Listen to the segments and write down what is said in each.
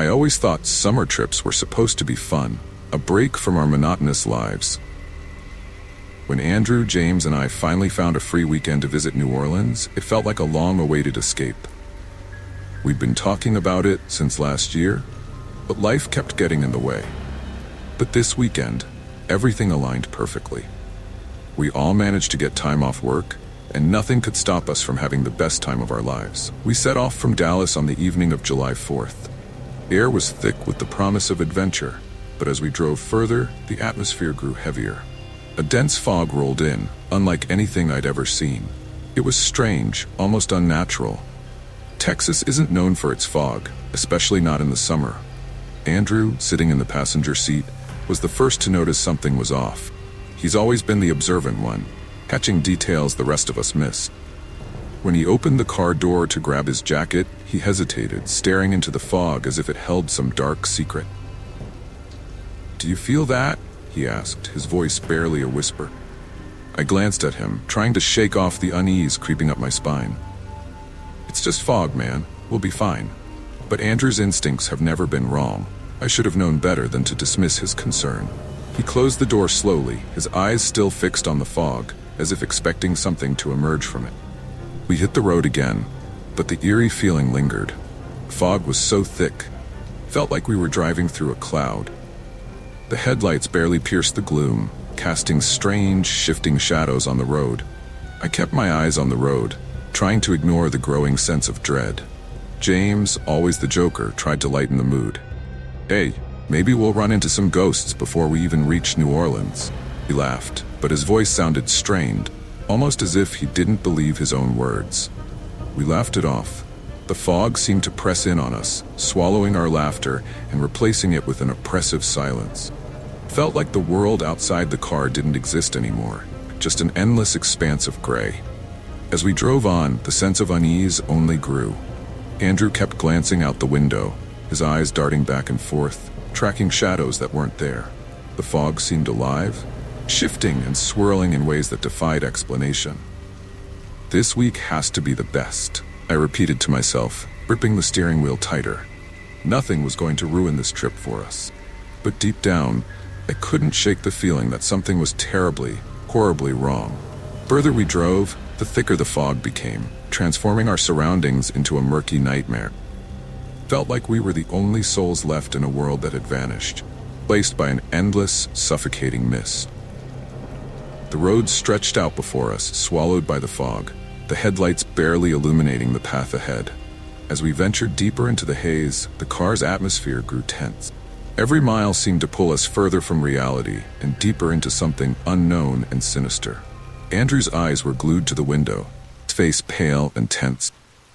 I always thought summer trips were supposed to be fun, a break from our monotonous lives. When Andrew, James, and I finally found a free weekend to visit New Orleans, it felt like a long-awaited escape. We'd been talking about it since last year, but life kept getting in the way. But this weekend, everything aligned perfectly. We all managed to get time off work, and nothing could stop us from having the best time of our lives. We set off from Dallas on the evening of July 4th. The air was thick with the promise of adventure, but as we drove further, the atmosphere grew heavier. A dense fog rolled in, unlike anything I'd ever seen. It was strange, almost unnatural. Texas isn't known for its fog, especially not in the summer. Andrew, sitting in the passenger seat, was the first to notice something was off. He's always been the observant one, catching details the rest of us missed. When he opened the car door to grab his jacket, he hesitated, staring into the fog as if it held some dark secret. "Do you feel that?" he asked, his voice barely a whisper. I glanced at him, trying to shake off the unease creeping up my spine. "It's just fog, man. We'll be fine." But Andrew's instincts have never been wrong. I should have known better than to dismiss his concern. He closed the door slowly, his eyes still fixed on the fog, as if expecting something to emerge from it. We hit the road again, but the eerie feeling lingered. The fog was so thick, it felt like we were driving through a cloud. The headlights barely pierced the gloom, casting strange, shifting shadows on the road. I kept my eyes on the road, trying to ignore the growing sense of dread. James, always the joker, tried to lighten the mood. "Hey, maybe we'll run into some ghosts before we even reach New Orleans." He laughed, but his voice sounded strained, almost as if he didn't believe his own words. We laughed it off. The fog seemed to press in on us, swallowing our laughter and replacing it with an oppressive silence. It felt like the world outside the car didn't exist anymore, just an endless expanse of gray. As we drove on, the sense of unease only grew. Andrew kept glancing out the window, his eyes darting back and forth, tracking shadows that weren't there. The fog seemed alive, shifting and swirling in ways that defied explanation. "This week has to be the best," I repeated to myself, gripping the steering wheel tighter. Nothing was going to ruin this trip for us. But deep down, I couldn't shake the feeling that something was terribly, horribly wrong. The further we drove, the thicker the fog became, transforming our surroundings into a murky nightmare. It felt like we were the only souls left in a world that had vanished, replaced by an endless, suffocating mist. The road stretched out before us, swallowed by the fog, the headlights barely illuminating the path ahead. As we ventured deeper into the haze, the car's atmosphere grew tense. Every mile seemed to pull us further from reality and deeper into something unknown and sinister. Andrew's eyes were glued to the window, his face pale and tense.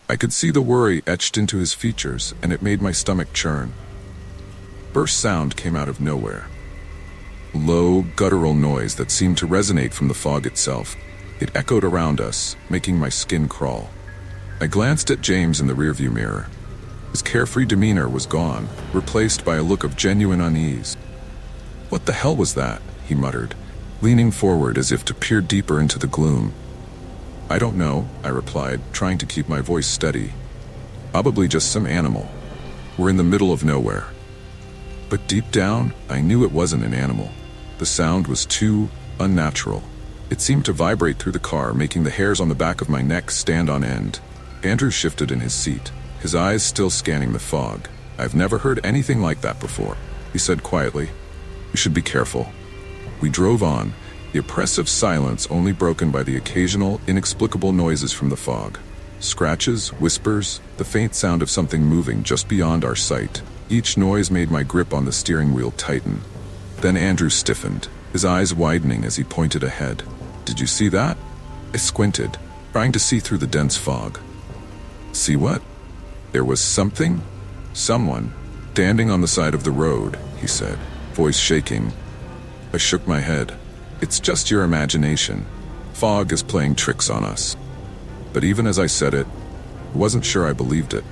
I could see the worry etched into his features, and it made my stomach churn. Burst sound came out of nowhere. Low, guttural noise that seemed to resonate from the fog itself. It echoed around us, making my skin crawl. I glanced at James in the rearview mirror. His carefree demeanor was gone, replaced by a look of genuine unease. "What the hell was that?" he muttered, leaning forward as if to peer deeper into the gloom. "I don't know," I replied, trying to keep my voice steady. "Probably just some animal. We're in the middle of nowhere." But deep down, I knew it wasn't an animal. The sound was too unnatural. It seemed to vibrate through the car, making the hairs on the back of my neck stand on end. Andrew shifted in his seat, his eyes still scanning the fog. "I've never heard anything like that before," he said quietly. "You should be careful." We drove on, the oppressive silence only broken by the occasional, inexplicable noises from the fog. Scratches, whispers, the faint sound of something moving just beyond our sight. Each noise made my grip on the steering wheel tighten. Then Andrew stiffened, his eyes widening as he pointed ahead. "Did you see that?" I squinted, trying to see through the dense fog. "See what?" "There was something? Someone standing on the side of the road," he said, voice shaking. I shook my head. "It's just your imagination. Fog is playing tricks on us." But even as I said it, I wasn't sure I believed it.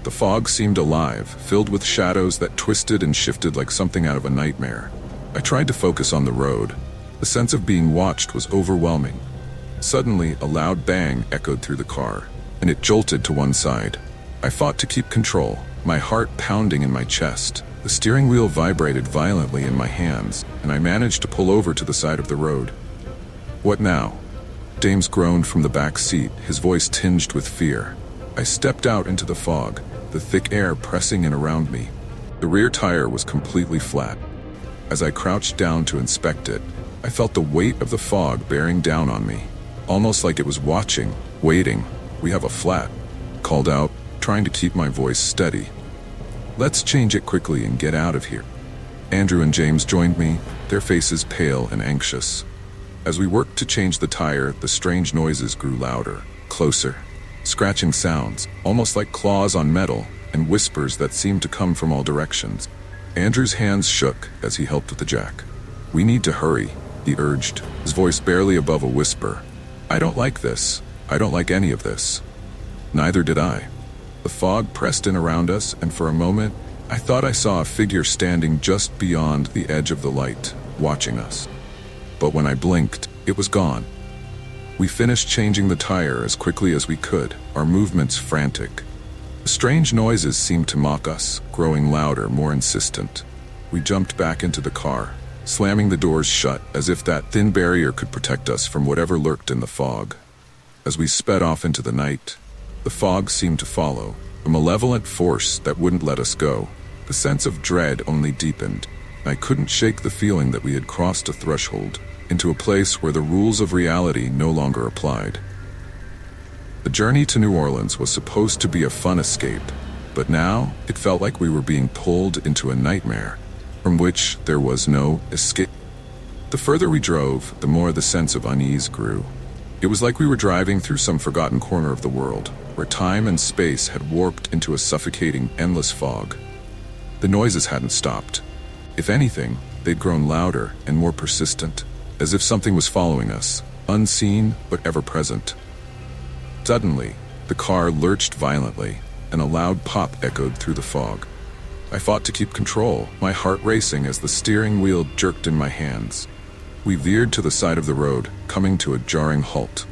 The fog seemed alive, filled with shadows that twisted and shifted like something out of a nightmare. I tried to focus on the road. The sense of being watched was overwhelming. Suddenly, a loud bang echoed through the car, and it jolted to one side. I fought to keep control, my heart pounding in my chest. The steering wheel vibrated violently in my hands, and I managed to pull over to the side of the road. "What now?" James groaned from the back seat, his voice tinged with fear. I stepped out into the fog, the thick air pressing in around me. The rear tire was completely flat. As I crouched down to inspect it, I felt the weight of the fog bearing down on me, almost like it was watching, waiting. "We have a flat," called out, trying to keep my voice steady. "Let's change it quickly and get out of here." Andrew and James joined me, their faces pale and anxious. As we worked to change the tire, the strange noises grew louder, closer. Scratching sounds, almost like claws on metal, and whispers that seemed to come from all directions. Andrew's hands shook as he helped with the jack. "We need to hurry," he urged, his voice barely above a whisper. "I don't like this. I don't like any of this." Neither did I. The fog pressed in around us, and for a moment, I thought I saw a figure standing just beyond the edge of the light, watching us. But when I blinked, it was gone. We finished changing the tire as quickly as we could, our movements frantic. The strange noises seemed to mock us, growing louder, more insistent. We jumped back into the car, slamming the doors shut as if that thin barrier could protect us from whatever lurked in the fog. As we sped off into the night, the fog seemed to follow, a malevolent force that wouldn't let us go. The sense of dread only deepened. I couldn't shake the feeling that we had crossed a threshold, into a place where the rules of reality no longer applied. The journey to New Orleans was supposed to be a fun escape, but now it felt like we were being pulled into a nightmare, from which there was no escape. The further we drove, the more the sense of unease grew. It was like we were driving through some forgotten corner of the world, where time and space had warped into a suffocating, endless fog. The noises hadn't stopped. If anything, they'd grown louder and more persistent, as if something was following us, unseen but ever-present. Suddenly, the car lurched violently, and a loud pop echoed through the fog. I fought to keep control, my heart racing as the steering wheel jerked in my hands. We veered to the side of the road, coming to a jarring halt.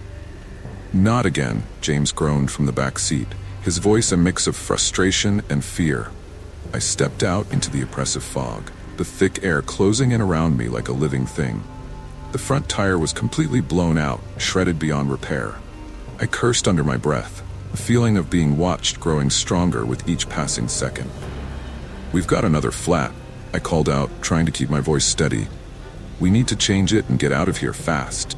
"Not again," James groaned from the back seat, his voice a mix of frustration and fear. I stepped out into the oppressive fog, the thick air closing in around me like a living thing. The front tire was completely blown out, shredded beyond repair. I cursed under my breath, the feeling of being watched growing stronger with each passing second. "We've got another flat," I called out, trying to keep my voice steady. "We need to change it and get out of here fast."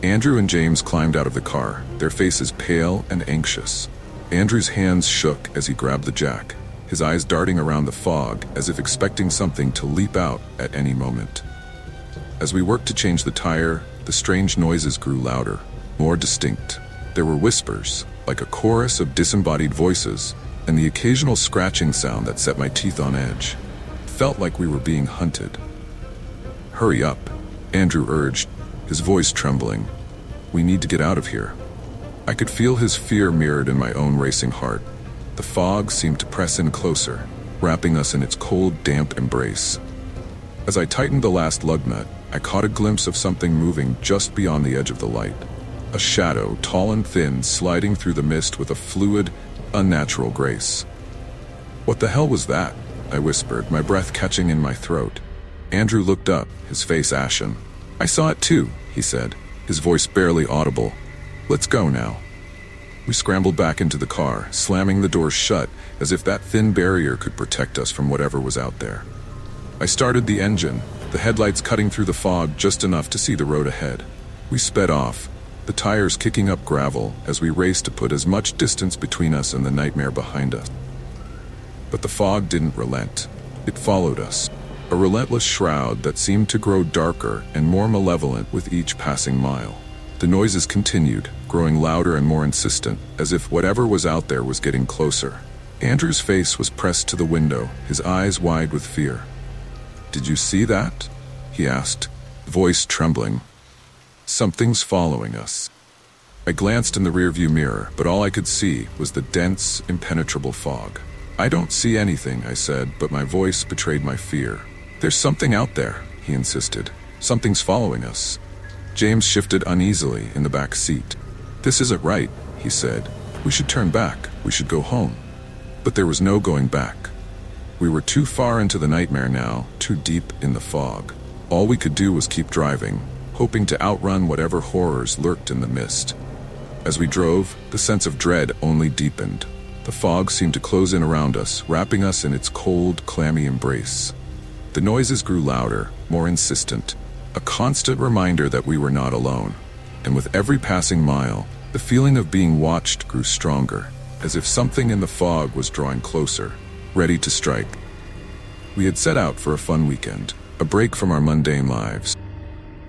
Andrew and James climbed out of the car, their faces pale and anxious. Andrew's hands shook as he grabbed the jack, his eyes darting around the fog as if expecting something to leap out at any moment. As we worked to change the tire, the strange noises grew louder, more distinct. There were whispers, like a chorus of disembodied voices, and the occasional scratching sound that set my teeth on edge. It felt like we were being hunted. "Hurry up," Andrew urged, his voice trembling. "We need to get out of here." I could feel his fear mirrored in my own racing heart. The fog seemed to press in closer, wrapping us in its cold, damp embrace. As I tightened the last lug nut, I caught a glimpse of something moving just beyond the edge of the light. A shadow, tall and thin, sliding through the mist with a fluid, unnatural grace. "What the hell was that?" I whispered, my breath catching in my throat. Andrew looked up, his face ashen. "I saw it too," he said, his voice barely audible. "Let's go now." We scrambled back into the car, slamming the doors shut as if that thin barrier could protect us from whatever was out there. I started the engine, the headlights cutting through the fog just enough to see the road ahead. We sped off, the tires kicking up gravel as we raced to put as much distance between us and the nightmare behind us. But the fog didn't relent. It followed us, a relentless shroud that seemed to grow darker and more malevolent with each passing mile. The noises continued, growing louder and more insistent, as if whatever was out there was getting closer. Andrew's face was pressed to the window, his eyes wide with fear. "Did you see that?" he asked, voice trembling. "Something's following us." I glanced in the rearview mirror, but all I could see was the dense, impenetrable fog. "I don't see anything," I said, but my voice betrayed my fear. "There's something out there," he insisted. "Something's following us." James shifted uneasily in the back seat. "This isn't right," he said. "We should turn back. We should go home." But there was no going back. We were too far into the nightmare now, too deep in the fog. All we could do was keep driving, hoping to outrun whatever horrors lurked in the mist. As we drove, the sense of dread only deepened. The fog seemed to close in around us, wrapping us in its cold, clammy embrace. The noises grew louder, more insistent, a constant reminder that we were not alone. And with every passing mile, the feeling of being watched grew stronger, as if something in the fog was drawing closer, ready to strike. We had set out for a fun weekend, a break from our mundane lives.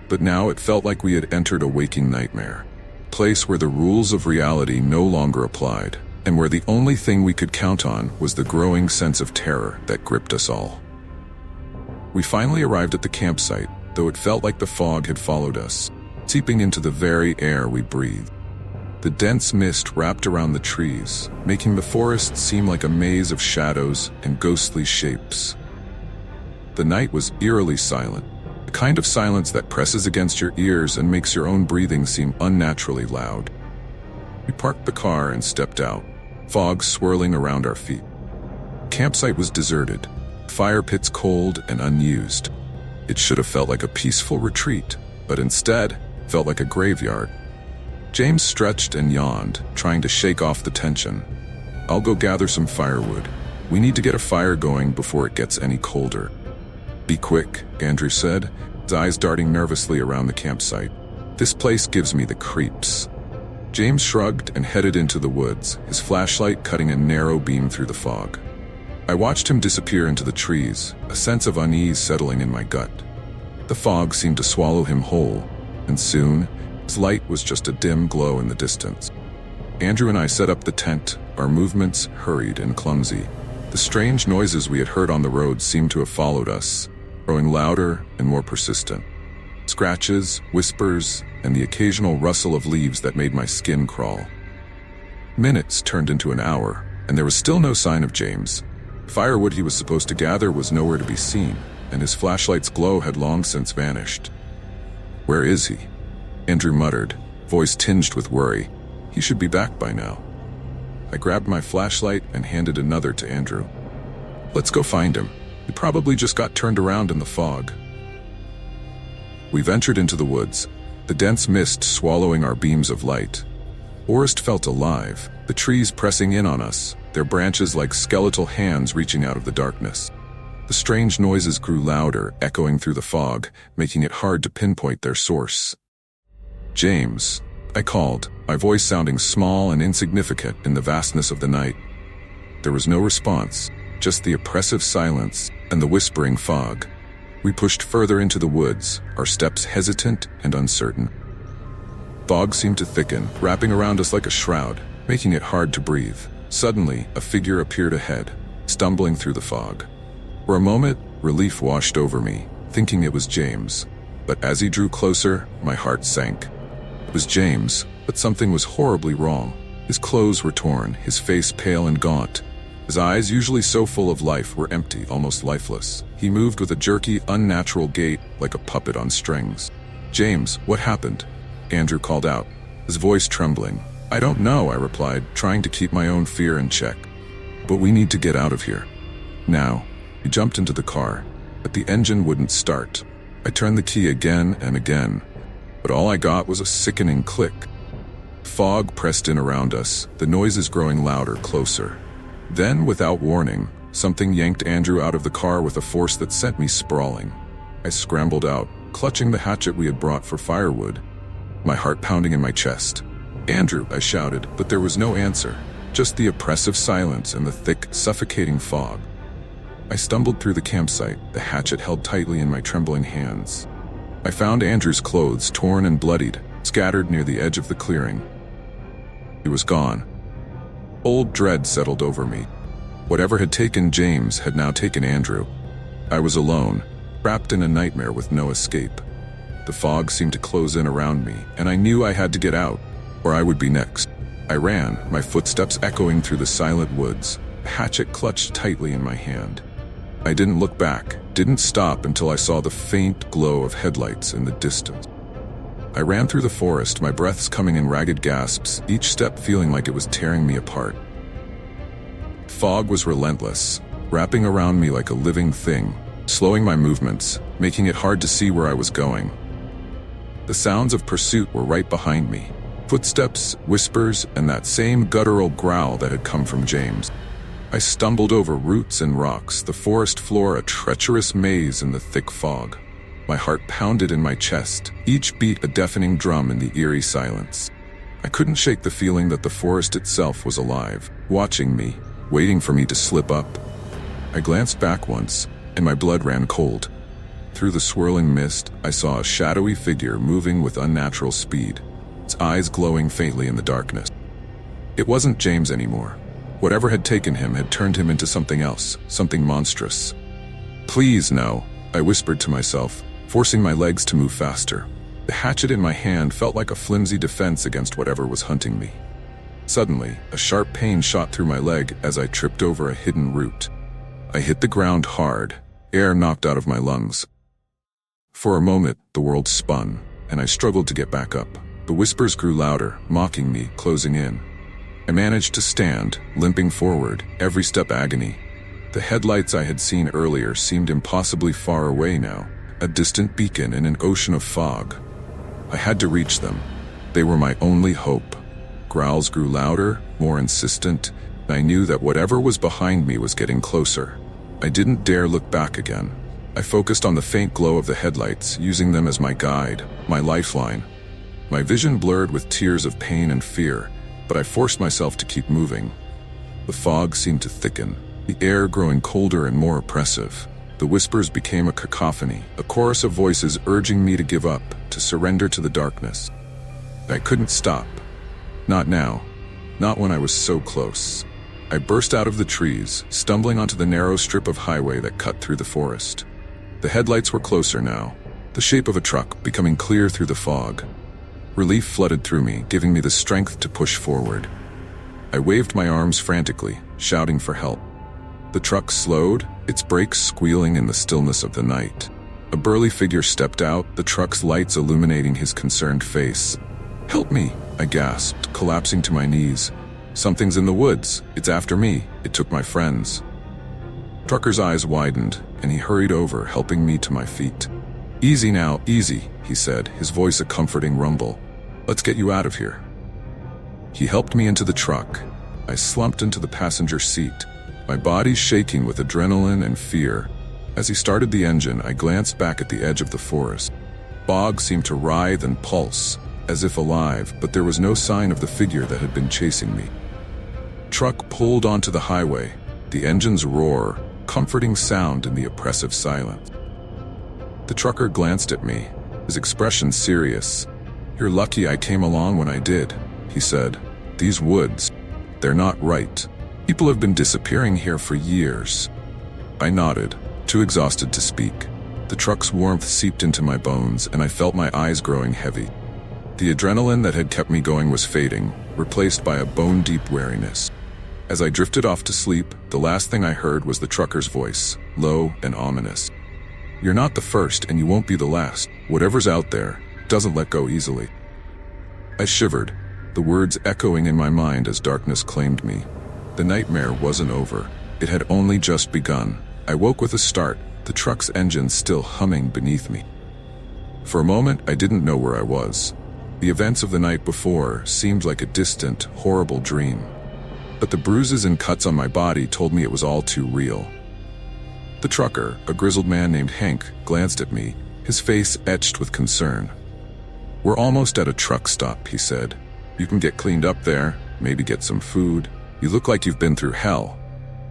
But now it felt like we had entered a waking nightmare, a place where the rules of reality no longer applied, and where the only thing we could count on was the growing sense of terror that gripped us all. We finally arrived at the campsite, though it felt like the fog had followed us, seeping into the very air we breathed. The dense mist wrapped around the trees, making the forest seem like a maze of shadows and ghostly shapes. The night was eerily silent, the kind of silence that presses against your ears and makes your own breathing seem unnaturally loud. We parked the car and stepped out, fog swirling around our feet. The campsite was deserted, fire pits cold and unused. It should have felt like a peaceful retreat, but instead felt like a graveyard. James stretched and yawned, trying to shake off the tension. "I'll go gather some firewood. We need to get a fire going before it gets any colder." "Be quick," Andrew said, his eyes darting nervously around the campsite. "This place gives me the creeps." James shrugged and headed into the woods, his flashlight cutting a narrow beam through the fog. I watched him disappear into the trees, a sense of unease settling in my gut. The fog seemed to swallow him whole, and soon, his light was just a dim glow in the distance. Andrew and I set up the tent, our movements hurried and clumsy. The strange noises we had heard on the road seemed to have followed us, growing louder and more persistent. Scratches, whispers, and the occasional rustle of leaves that made my skin crawl. Minutes turned into an hour, and there was still no sign of James. Firewood he was supposed to gather was nowhere to be seen, and his flashlight's glow had long since vanished. "Where is he?" Andrew muttered, voice tinged with worry. "He should be back by now." I grabbed my flashlight and handed another to Andrew. "Let's go find him. He probably just got turned around in the fog." We ventured into the woods, the dense mist swallowing our beams of light. The forest felt alive, the trees pressing in on us, their branches like skeletal hands reaching out of the darkness. The strange noises grew louder, echoing through the fog, making it hard to pinpoint their source. "James," I called, my voice sounding small and insignificant in the vastness of the night. There was no response, just the oppressive silence and the whispering fog. We pushed further into the woods, our steps hesitant and uncertain. Fog seemed to thicken, wrapping around us like a shroud, making it hard to breathe. Suddenly, a figure appeared ahead, stumbling through the fog. For a moment, relief washed over me, thinking it was James. But as he drew closer, my heart sank. It was James, but something was horribly wrong. His clothes were torn, his face pale and gaunt. His eyes, usually so full of life, were empty, almost lifeless. He moved with a jerky, unnatural gait, like a puppet on strings. "James, what happened?" Andrew called out, his voice trembling. "I don't know," I replied, trying to keep my own fear in check. "But we need to get out of here. Now." He jumped into the car, but the engine wouldn't start. I turned the key again and again, but all I got was a sickening click. Fog pressed in around us, the noises growing louder, closer. Then, without warning, something yanked Andrew out of the car with a force that sent me sprawling. I scrambled out, clutching the hatchet we had brought for firewood, my heart pounding in my chest. "Andrew," I shouted, but there was no answer, just the oppressive silence and the thick, suffocating fog. I stumbled through the campsite, the hatchet held tightly in my trembling hands. I found Andrew's clothes, torn and bloodied, scattered near the edge of the clearing. He was gone. Old dread settled over me. Whatever had taken James had now taken Andrew. I was alone, trapped in a nightmare with no escape. The fog seemed to close in around me, and I knew I had to get out, or I would be next. I ran, my footsteps echoing through the silent woods, a hatchet clutched tightly in my hand. I didn't look back, didn't stop until I saw the faint glow of headlights in the distance. I ran through the forest, my breaths coming in ragged gasps, each step feeling like it was tearing me apart. Fog was relentless, wrapping around me like a living thing, slowing my movements, making it hard to see where I was going. The sounds of pursuit were right behind me. Footsteps, whispers, and that same guttural growl that had come from James. I stumbled over roots and rocks, the forest floor a treacherous maze in the thick fog. My heart pounded in my chest, each beat a deafening drum in the eerie silence. I couldn't shake the feeling that the forest itself was alive, watching me, waiting for me to slip up. I glanced back once, and my blood ran cold. Through the swirling mist, I saw a shadowy figure moving with unnatural speed, its eyes glowing faintly in the darkness. It wasn't James anymore. Whatever had taken him had turned him into something else, something monstrous. "Please, no," I whispered to myself, forcing my legs to move faster. The hatchet in my hand felt like a flimsy defense against whatever was hunting me. Suddenly, a sharp pain shot through my leg as I tripped over a hidden root. I hit the ground hard, air knocked out of my lungs. For a moment, the world spun, and I struggled to get back up. The whispers grew louder, mocking me, closing in. I managed to stand, limping forward, every step agony. The headlights I had seen earlier seemed impossibly far away now, a distant beacon in an ocean of fog. I had to reach them. They were my only hope. Growls grew louder, more insistent, and I knew that whatever was behind me was getting closer. I didn't dare look back again. I focused on the faint glow of the headlights, using them as my guide, my lifeline. My vision blurred with tears of pain and fear, but I forced myself to keep moving. The fog seemed to thicken, the air growing colder and more oppressive. The whispers became a cacophony, a chorus of voices urging me to give up, to surrender to the darkness. I couldn't stop. Not now. Not when I was so close. I burst out of the trees, stumbling onto the narrow strip of highway that cut through the forest. The headlights were closer now, the shape of a truck becoming clear through the fog. Relief flooded through me, giving me the strength to push forward. I waved my arms frantically, shouting for help. The truck slowed, its brakes squealing in the stillness of the night. A burly figure stepped out, the truck's lights illuminating his concerned face. "Help me," I gasped, collapsing to my knees. "Something's in the woods. It's after me. It took my friends." Trucker's eyes widened, and he hurried over, helping me to my feet. "Easy now, easy," he said, his voice a comforting rumble. "Let's get you out of here." He helped me into the truck. I slumped into the passenger seat, my body shaking with adrenaline and fear. As he started the engine, I glanced back at the edge of the forest. Fog seemed to writhe and pulse, as if alive, but there was no sign of the figure that had been chasing me. Truck pulled onto the highway, the engine's roar, comforting sound in the oppressive silence. The trucker glanced at me, his expression serious. "You're lucky I came along when I did," he said. "These woods, they're not right. People have been disappearing here for years." I nodded, too exhausted to speak. The truck's warmth seeped into my bones, and I felt my eyes growing heavy. The adrenaline that had kept me going was fading, replaced by a bone-deep weariness. As I drifted off to sleep, the last thing I heard was the trucker's voice, low and ominous. "You're not the first, and you won't be the last. Whatever's out there doesn't let go easily." I shivered, the words echoing in my mind as darkness claimed me. The nightmare wasn't over. It had only just begun. I woke with a start, the truck's engine still humming beneath me. For a moment, I didn't know where I was. The events of the night before seemed like a distant, horrible dream. But the bruises and cuts on my body told me it was all too real. The trucker, a grizzled man named Hank, glanced at me, his face etched with concern. "We're almost at a truck stop," he said. "You can get cleaned up there, maybe get some food. You look like you've been through hell."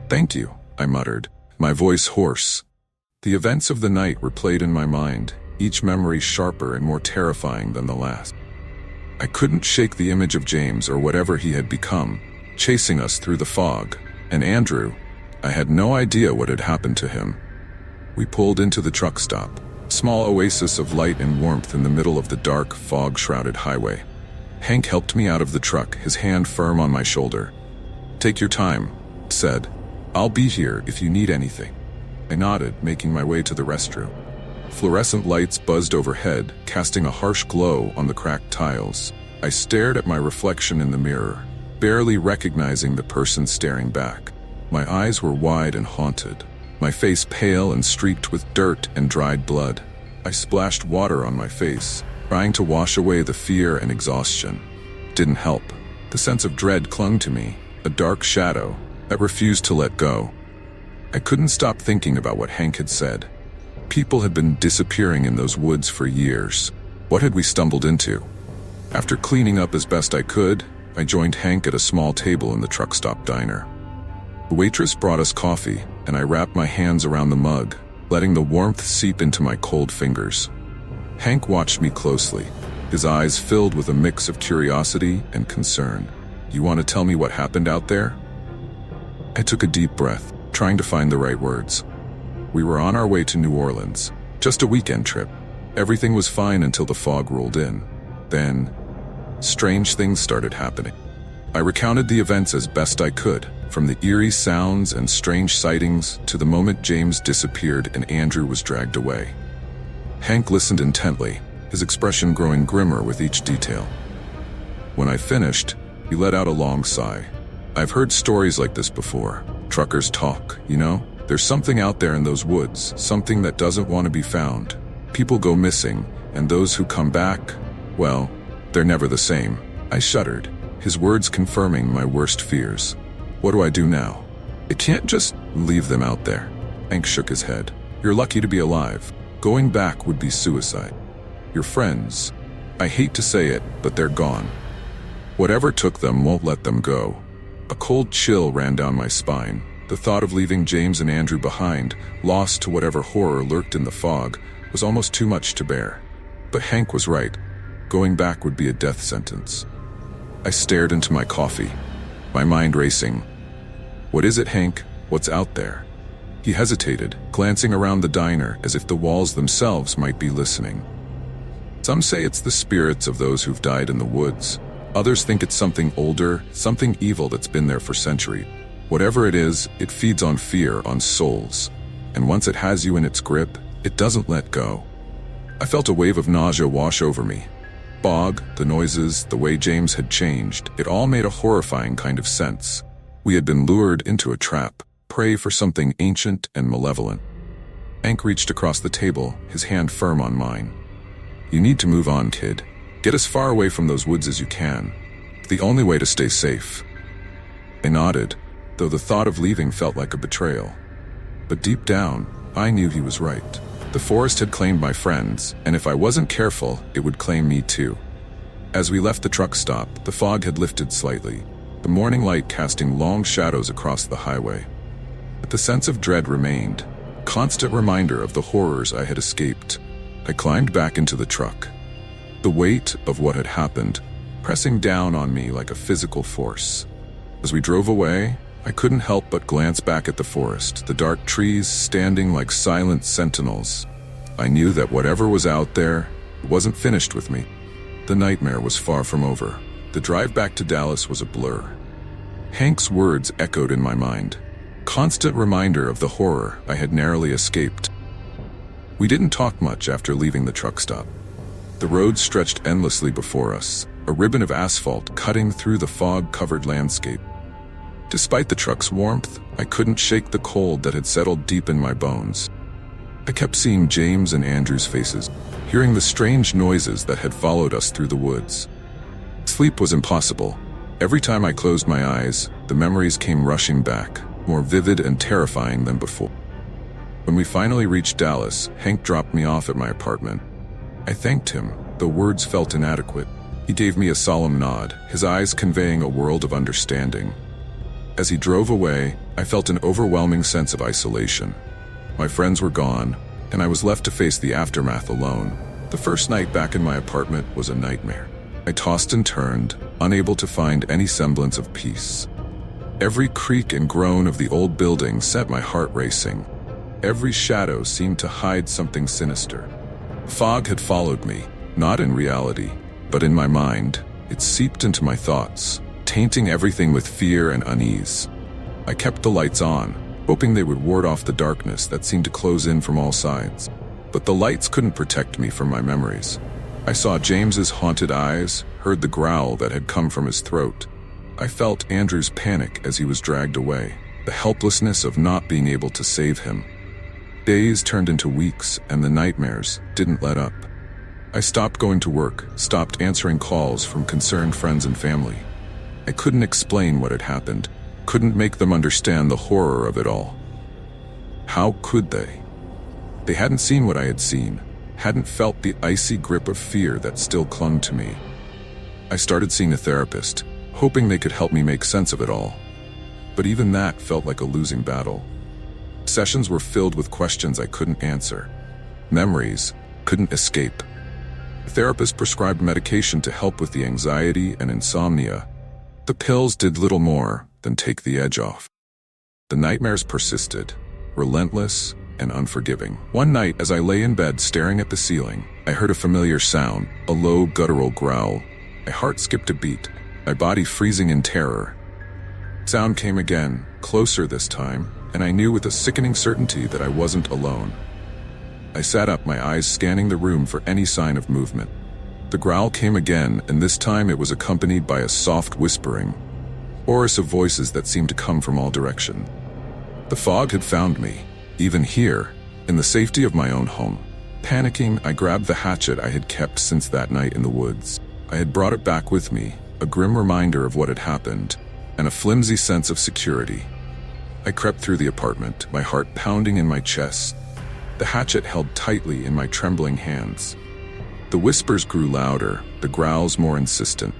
"Thank you," I muttered, my voice hoarse. The events of the night replayed in my mind, each memory sharper and more terrifying than the last. I couldn't shake the image of James or whatever he had become, chasing us through the fog, and Andrew, I had no idea what had happened to him. We pulled into the truck stop, a small oasis of light and warmth in the middle of the dark, fog-shrouded highway. Hank helped me out of the truck, his hand firm on my shoulder. "Take your time," he said. "I'll be here if you need anything." I nodded, making my way to the restroom. Fluorescent lights buzzed overhead, casting a harsh glow on the cracked tiles. I stared at my reflection in the mirror, barely recognizing the person staring back. My eyes were wide and haunted, my face pale and streaked with dirt and dried blood. I splashed water on my face, trying to wash away the fear and exhaustion. It didn't help. The sense of dread clung to me, a dark shadow that refused to let go. I couldn't stop thinking about what Hank had said. People had been disappearing in those woods for years. What had we stumbled into? After cleaning up as best I could, I joined Hank at a small table in the truck stop diner. The waitress brought us coffee, and I wrapped my hands around the mug, letting the warmth seep into my cold fingers. Hank watched me closely, his eyes filled with a mix of curiosity and concern. "You want to tell me what happened out there?" I took a deep breath, trying to find the right words. We were on our way to New Orleans, just a weekend trip. Everything was fine until the fog rolled in. Then, strange things started happening. I recounted the events as best I could, from the eerie sounds and strange sightings to the moment James disappeared and Andrew was dragged away. Hank listened intently, his expression growing grimmer with each detail. When I finished, he let out a long sigh. "I've heard stories like this before. Truckers talk, you know? There's something out there in those woods, something that doesn't want to be found. People go missing, and those who come back, well, they're never the same." I shuddered, his words confirming my worst fears. "What do I do now? I can't just leave them out there." Hank shook his head. "You're lucky to be alive. Going back would be suicide. Your friends, I hate to say it, but they're gone. Whatever took them won't let them go." A cold chill ran down my spine. The thought of leaving James and Andrew behind, lost to whatever horror lurked in the fog, was almost too much to bear. But Hank was right. Going back would be a death sentence. I stared into my coffee, my mind racing. "What is it, Hank? What's out there?" He hesitated, glancing around the diner as if the walls themselves might be listening. "Some say it's the spirits of those who've died in the woods. Others think it's something older, something evil that's been there for centuries. Whatever it is, it feeds on fear, on souls. And once it has you in its grip, it doesn't let go." I felt a wave of nausea wash over me. Fog, the noises, the way James had changed, it all made a horrifying kind of sense. We had been lured into a trap, prey for something ancient and malevolent. Hank reached across the table, his hand firm on mine. "You need to move on, kid. Get as far away from those woods as you can. It's the only way to stay safe." I nodded, though the thought of leaving felt like a betrayal. But deep down, I knew he was right. The forest had claimed my friends, and if I wasn't careful, it would claim me too. As we left the truck stop, the fog had lifted slightly, the morning light casting long shadows across the highway. But the sense of dread remained, a constant reminder of the horrors I had escaped. I climbed back into the truck, the weight of what had happened pressing down on me like a physical force. As we drove away, I couldn't help but glance back at the forest, the dark trees standing like silent sentinels. I knew that whatever was out there wasn't finished with me. The nightmare was far from over. The drive back to Dallas was a blur. Hank's words echoed in my mind, constant reminder of the horror I had narrowly escaped. We didn't talk much after leaving the truck stop. The road stretched endlessly before us, a ribbon of asphalt cutting through the fog-covered landscape. Despite the truck's warmth, I couldn't shake the cold that had settled deep in my bones. I kept seeing James and Andrew's faces, hearing the strange noises that had followed us through the woods. Sleep was impossible. Every time I closed my eyes, the memories came rushing back, more vivid and terrifying than before. When we finally reached Dallas, Hank dropped me off at my apartment. I thanked him, though words felt inadequate. He gave me a solemn nod, his eyes conveying a world of understanding. As he drove away, I felt an overwhelming sense of isolation. My friends were gone, and I was left to face the aftermath alone. The first night back in my apartment was a nightmare. I tossed and turned, unable to find any semblance of peace. Every creak and groan of the old building set my heart racing. Every shadow seemed to hide something sinister. Fog had followed me, not in reality, but in my mind. It seeped into my thoughts, tainting everything with fear and unease. I kept the lights on, hoping they would ward off the darkness that seemed to close in from all sides. But the lights couldn't protect me from my memories. I saw James's haunted eyes, heard the growl that had come from his throat. I felt Andrew's panic as he was dragged away. the helplessness of not being able to save him. Days turned into weeks, and the nightmares didn't let up. I stopped going to work, stopped answering calls from concerned friends and family. I couldn't explain what had happened, couldn't make them understand the horror of it all. How could they? They hadn't seen what I had seen, hadn't felt the icy grip of fear that still clung to me. I started seeing a therapist, hoping they could help me make sense of it all. But even that felt like a losing battle. Sessions were filled with questions I couldn't answer, memories couldn't escape. The therapist prescribed medication to help with the anxiety and insomnia. The pills did little more than take the edge off. The nightmares persisted, relentless and unforgiving. One night, as I lay in bed staring at the ceiling, I heard a familiar sound, a low guttural growl. My heart skipped a beat, my body freezing in terror. Sound came again, closer this time, and I knew with a sickening certainty that I wasn't alone. I sat up, my eyes scanning the room for any sign of movement. The growl came again, and this time it was accompanied by a soft whispering, chorus of voices that seemed to come from all directions. The fog had found me, even here, in the safety of my own home. Panicking, I grabbed the hatchet I had kept since that night in the woods. I had brought it back with me, a grim reminder of what had happened, and a flimsy sense of security. I crept through the apartment, my heart pounding in my chest, the hatchet held tightly in my trembling hands. The whispers grew louder, the growls more insistent.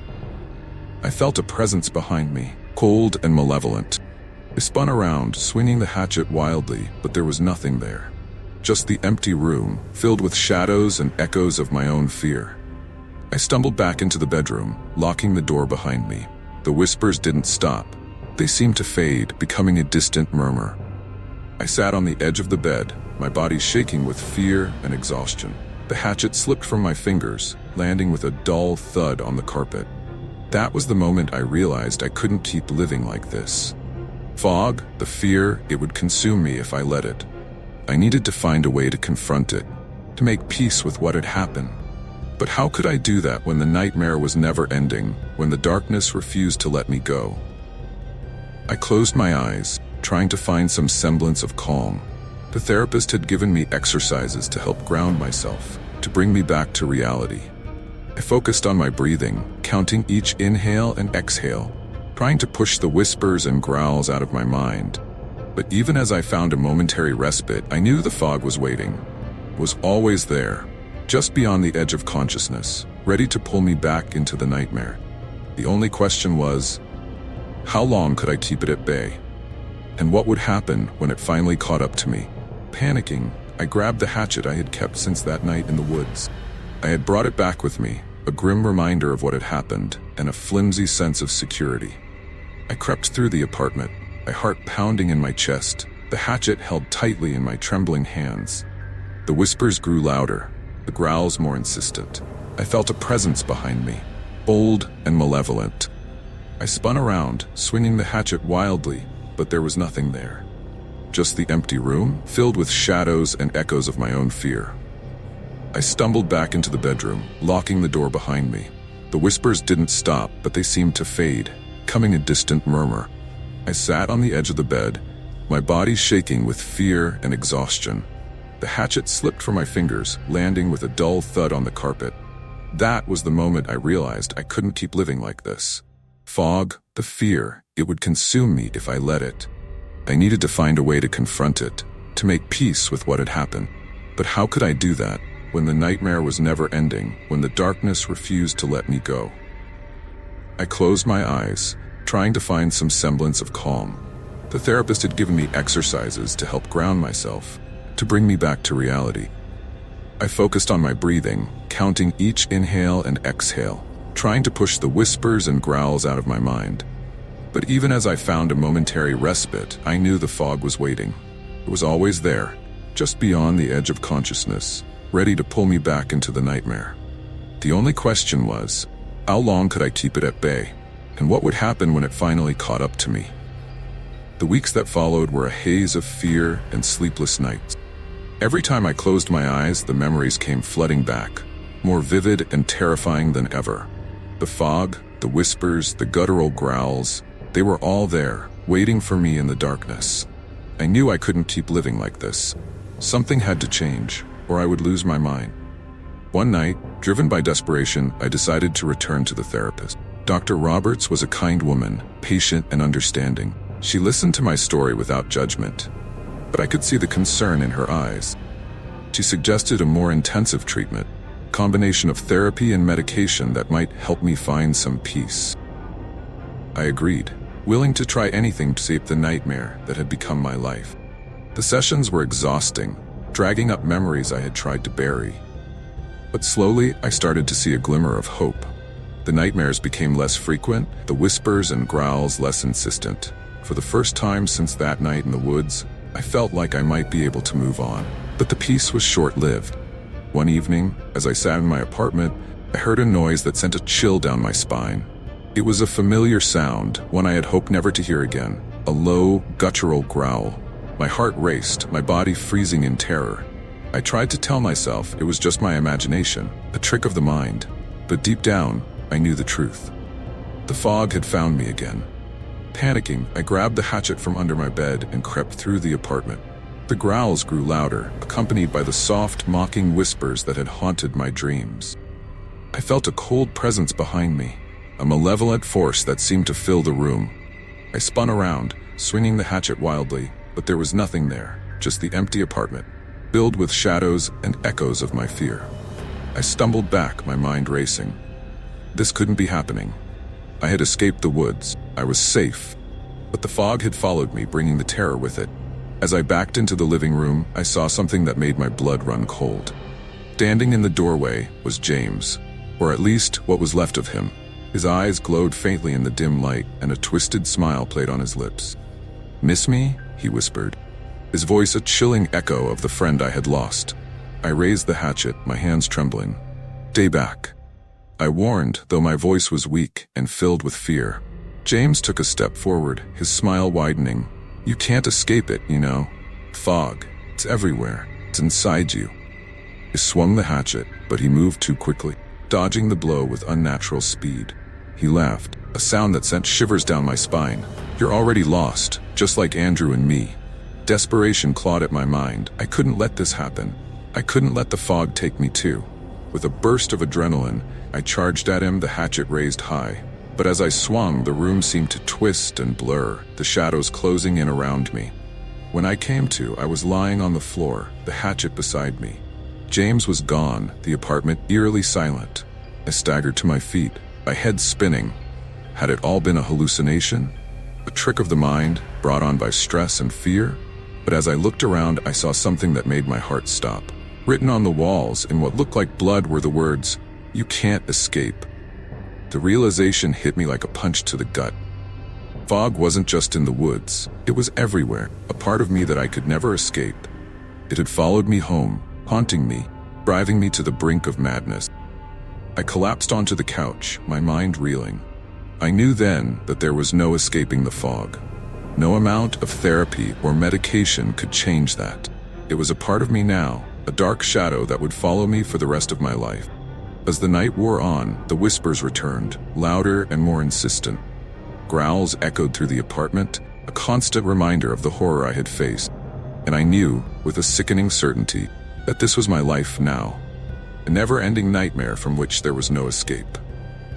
I felt a presence behind me, cold and malevolent. I spun around, swinging the hatchet wildly, but there was nothing there. Just the empty room, filled with shadows and echoes of my own fear. I stumbled back into the bedroom, locking the door behind me. The whispers didn't stop. They seemed to fade, becoming a distant murmur. I sat on the edge of the bed, my body shaking with fear and exhaustion. The hatchet slipped from my fingers, landing with a dull thud on the carpet. That was the moment I realized I couldn't keep living like this. Fog, the fear, it would consume me if I let it. I needed to find a way to confront it, to make peace with what had happened. But how could I do that when the nightmare was never ending, when the darkness refused to let me go? I closed my eyes, trying to find some semblance of calm. The therapist had given me exercises to help ground myself, to bring me back to reality. I focused on my breathing, counting each inhale and exhale, trying to push the whispers and growls out of my mind. But even as I found a momentary respite, I knew the fog was waiting, was always there, just beyond the edge of consciousness, ready to pull me back into the nightmare. The only question was, how long could I keep it at bay? And what would happen when it finally caught up to me? Panicking, I grabbed the hatchet I had kept since that night in the woods. I had brought it back with me, a grim reminder of what had happened, and a flimsy sense of security. I crept through the apartment, my heart pounding in my chest, the hatchet held tightly in my trembling hands. The whispers grew louder, the growls more insistent. I felt a presence behind me, bold and malevolent. I spun around, swinging the hatchet wildly, but there was nothing there. Just the empty room, filled with shadows and echoes of my own fear. I stumbled back into the bedroom, locking the door behind me. The whispers didn't stop, but they seemed to fade, becoming a distant murmur. I sat on the edge of the bed, my body shaking with fear and exhaustion. The hatchet slipped from my fingers, landing with a dull thud on the carpet. That was the moment I realized I couldn't keep living like this. Fog, the fear, it would consume me if I let it. I needed to find a way to confront it, to make peace with what had happened. But how could I do that when the nightmare was never ending, when the darkness refused to let me go? I closed my eyes, trying to find some semblance of calm. The therapist had given me exercises to help ground myself, to bring me back to reality. I focused on my breathing, counting each inhale and exhale, trying to push the whispers and growls out of my mind. But even as I found a momentary respite, I knew the fog was waiting. It was always there, just beyond the edge of consciousness, ready to pull me back into the nightmare. The only question was, how long could I keep it at bay? And what would happen when it finally caught up to me? The weeks that followed were a haze of fear and sleepless nights. Every time I closed my eyes, the memories came flooding back, more vivid and terrifying than ever. The fog, the whispers, the guttural growls, they were all there, waiting for me in the darkness. I knew I couldn't keep living like this. Something had to change, or I would lose my mind. One night, driven by desperation, I decided to return to the therapist. Dr. Roberts was a kind woman, patient and understanding. She listened to my story without judgment, but I could see the concern in her eyes. She suggested a more intensive treatment, a combination of therapy and medication that might help me find some peace. I agreed, willing to try anything to escape the nightmare that had become my life. The sessions were exhausting, dragging up memories I had tried to bury. But slowly, I started to see a glimmer of hope. The nightmares became less frequent, the whispers and growls less insistent. For the first time since that night in the woods, I felt like I might be able to move on. But the peace was short-lived. One evening, as I sat in my apartment, I heard a noise that sent a chill down my spine. It was a familiar sound, one I had hoped never to hear again. A low, guttural growl. My heart raced, my body freezing in terror. I tried to tell myself it was just my imagination, a trick of the mind. But deep down, I knew the truth. The fog had found me again. Panicking, I grabbed the hatchet from under my bed and crept through the apartment. The growls grew louder, accompanied by the soft, mocking whispers that had haunted my dreams. I felt a cold presence behind me, a malevolent force that seemed to fill the room. I spun around, swinging the hatchet wildly, but there was nothing there, just the empty apartment, filled with shadows and echoes of my fear. I stumbled back, my mind racing. This couldn't be happening. I had escaped the woods. I was safe. But the fog had followed me, bringing the terror with it. As I backed into the living room, I saw something that made my blood run cold. Standing in the doorway was James, or at least what was left of him. His eyes glowed faintly in the dim light, and a twisted smile played on his lips. "Miss me?" he whispered, his voice a chilling echo of the friend I had lost. I raised the hatchet, my hands trembling. "Stay back," I warned, though my voice was weak and filled with fear. James took a step forward, his smile widening. "You can't escape it, you know. Fog. It's everywhere. It's inside you." He swung the hatchet, but he moved too quickly, dodging the blow with unnatural speed. He laughed, a sound that sent shivers down my spine. "You're already lost, just like Andrew and me." Desperation clawed at my mind. I couldn't let this happen. I couldn't let the fog take me too. With a burst of adrenaline, I charged at him, the hatchet raised high. But as I swung, the room seemed to twist and blur, the shadows closing in around me. When I came to, I was lying on the floor, the hatchet beside me. James was gone, the apartment eerily silent. I staggered to my feet, my head spinning. Had it all been a hallucination? A trick of the mind, brought on by stress and fear? But as I looked around, I saw something that made my heart stop. Written on the walls, in what looked like blood, were the words, "You can't escape." The realization hit me like a punch to the gut. Fog wasn't just in the woods, it was everywhere, a part of me that I could never escape. It had followed me home, haunting me, driving me to the brink of madness. I collapsed onto the couch, my mind reeling. I knew then that there was no escaping the fog. No amount of therapy or medication could change that. It was a part of me now, a dark shadow that would follow me for the rest of my life. As the night wore on, the whispers returned, louder and more insistent. Growls echoed through the apartment, a constant reminder of the horror I had faced. And I knew, with a sickening certainty, that this was my life now. A never-ending nightmare from which there was no escape.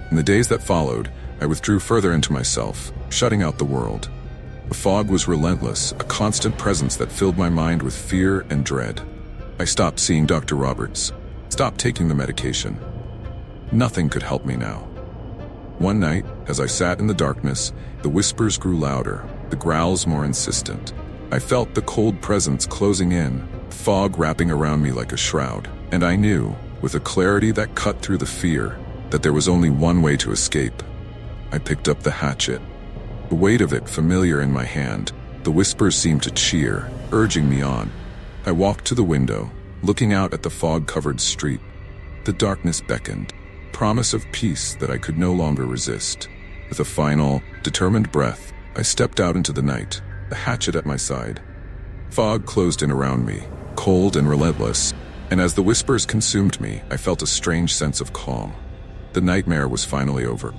In the days that followed, I withdrew further into myself, shutting out the world. The fog was relentless, a constant presence that filled my mind with fear and dread. I stopped seeing Dr. Roberts, stopped taking the medication. Nothing could help me now. One night, as I sat in the darkness, the whispers grew louder, the growls more insistent. I felt the cold presence closing in, fog wrapping around me like a shroud, and I knew, with a clarity that cut through the fear, that there was only one way to escape. I picked up the hatchet. The weight of it familiar in my hand, the whispers seemed to cheer, urging me on. I walked to the window, looking out at the fog-covered street. The darkness beckoned, promise of peace that I could no longer resist. With a final, determined breath, I stepped out into the night, the hatchet at my side. Fog closed in around me, cold and relentless, and as the whispers consumed me, I felt a strange sense of calm. The nightmare was finally over.